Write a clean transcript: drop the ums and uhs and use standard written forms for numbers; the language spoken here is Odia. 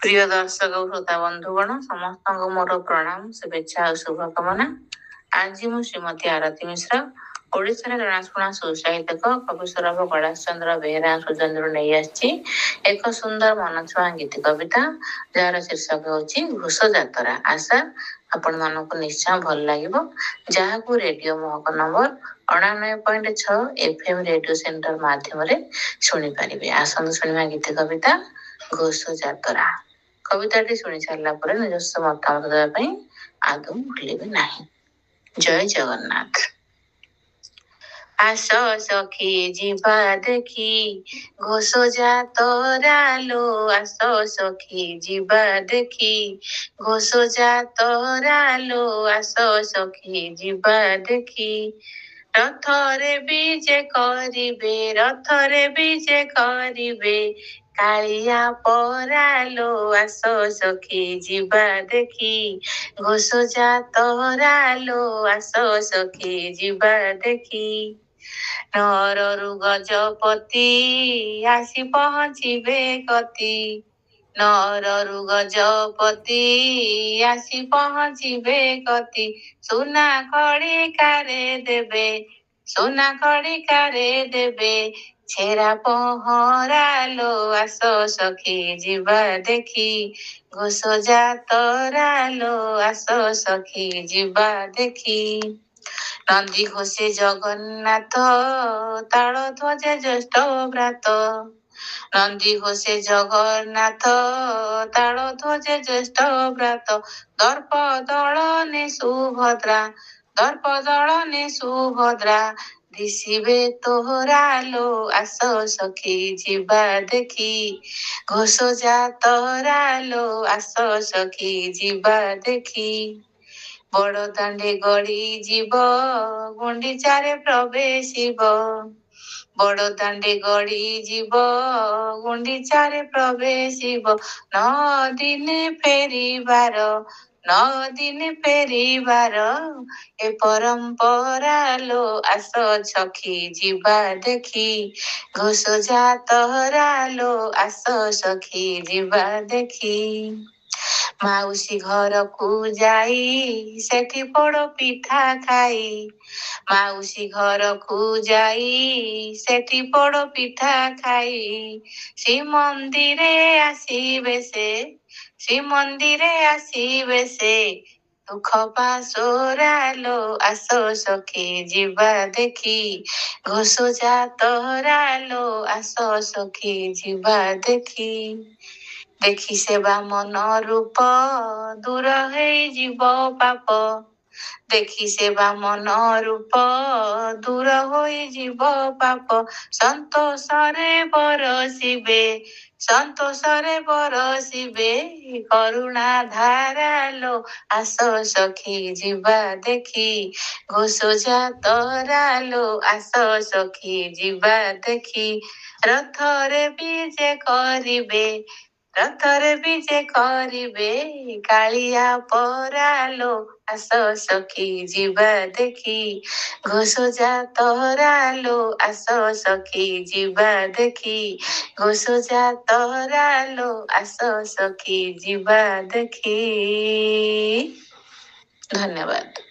प्रिय दर्शक श्रोता बंधुगण समस्त मोर प्रणाम शुभेच्छा और शुभकामना। आज मु श्रीमती आरती मिश्र ओडिशा जनाशुना सुसाहित्यक कवि सौरभ कैलाश चंद्र बेहेरा सुरेंद्र नहीं आसी एक सुंदर मन छुआ गीत कविता जार शीर्षक होची घोष यात्रा। आशा आपण मानक निश्चय भल लगिबो। जहाकू रेडियो महक नंबर 99.6 एफएम रेडियो सेंटर माध्यम शुणी पारे। आसंतु शुणा गीत कविता घोष यात्रा। कविताटी शुणी सारा पर ନିଜସ୍ୱ ମତାମତ ଦେବା ପାଇଁ ଆଦୌ ଭୁଲିବେ ନାହିଁ। ଜୟ ଜଗନ୍ନାଥ। ଆସ ସଖୀ ଯିବା ଦେଖି ଘୋଷ ଯାତରା ଲୋ, ଆସ ସଖୀ ଯିବା ଦେଖି ଘୋଷ ଯାତରା ଲୋ, ଆସ ସଖୀ ଯିବା ଦେଖି। ରଥରେ ବିଜେ କରିବେ, ରଥରେ ବିଜେ କରିବେ କାଳିଆ ପରାଲୋ, ଆସ ସଖୀ ଯିବା ଦେଖି ଘୋଷ ଯାତରା ଲୋ, ଆସ ସଖୀ ଯିବା ଦେଖି। ନରରୁ ଗଜପତି ଆସି ପହଞ୍ଚିବେ କତି, ନରରୁ ଗଜପତି ଆସି ପହଞ୍ଚିବେ କତି। ସୁନା ଖଡ଼ିକାରେ ଦେବେ, ସୁନା ଖଡ଼ିକାରେ ଦେବେ ଛେରା ପହଁରା ଲୋ, ଆସ ସଖୀ ଯିବା ଦେଖି ଘୋଷ ଯାତରା ଲୋ, ଆସ ସଖୀ ଯିବା ଦେଖି। ନନ୍ଦୀ ଘୋଷେ ଜଗନ୍ନାଥ ତାଳ ଧ୍ୱଜେ ଜ୍ୟେଷ୍ଠ ବ୍ରାତ, ନନ୍ଦୀ ଘୋଷେ ଜଗନ୍ନାଥ ତାଳ ଧ୍ୱଜେ ଜ୍ୟେଷ୍ଠ ବ୍ରାତ। ଦର୍ପ ଦଳନେ ସୁଭଦ୍ରା, ଦର୍ପ ଦଳନେ ସୁଭଦ୍ରା ଦିଶିବେ ତୋହରା ଲୋ, ଆସ ସଖୀ ଯିବା ଦେଖି ଘୋଷ ଯାତରା ଲୋ, ଆସ ସଖୀ ଯିବା ଦେଖି। ବଡ଼ ଦାଣ୍ଡେ ଗଡ଼ି ଯିବ ଗୁଣ୍ଡିଚାରେ ପ୍ରବେଶିବ, ବଡ଼ ଦାଣ୍ଡେ ଗଡ଼ି ଯିବ ଗୁଣ୍ଡିଚାରେ ପ୍ରବେଶିବ। 9 ଦିନେ ଫେରିବାର, 9 ଦିନେ ଫେରିବାର ଏ ପରମ୍ପରା ଲୋ, ଆସ ସଖୀ ଯିବା ଦେଖି ଘୋଷ ଯାତରା ଲୋ, ଆସ ସଖୀ ଯିବା ଦେଖି। ମାଉସୀ ଘରକୁ ଯାଇ ସେଠି ପୋଡ଼ ପିଠା ଖାଇ, ମାଉସୀ ଘରକୁ ଯାଇ ସେଠି ପୋଡ଼ ପିଠା ଖାଇ। ଶ୍ରୀମନ୍ଦିରେ ଆସିବେ ସେ, ଶ୍ରୀମନ୍ଦିରେ ଆସିବେ ସେ ଦୁଃଖ ପାଶୋରା ଲୋ, ଆସ ସଖୀ ଯିବା ଦେଖି ଘୋଷ ଯାତରା ଲୋ, ଆସ ସଖୀ ଯିବା ଦେଖି। ଦେଖି ସେ ବାମନ ରୂପ ଦୂର ହେଇଯିବ ପାପ, ଦେଖି ସେ ବାମନ ରୂପ ଦୂର ହୋଇଯିବ ପାପ। ସନ୍ତୋଷରେ ବରସିବେ, ସନ୍ତୋଷରେ ବରସିବେ କରୁଣା ଧାରା ଲୋ, ଆସ ସଖୀ ଯିବା ଦେଖି ଘୋଷ ଯାତରା ଲୋ, ଆସ ସଖୀ ଯିବା ଦେଖି। ରଥରେ ବିଜେ କରିବେ, ରଥରେ ବିଜେ କରିବେ କାଳିଆ ପରାଲୋ, ଆସ ସଖୀ ଯିବା ଦେଖି ଘୋଷ ଯାତରା ଲୋ, ଆସ ସଖୀ ଯିବା ଦେଖି ଘୋଷ ଯାତରା ଲୋ, ଆସ ସଖୀ ଯିବା ଦେଖି। ଧନ୍ୟବାଦ।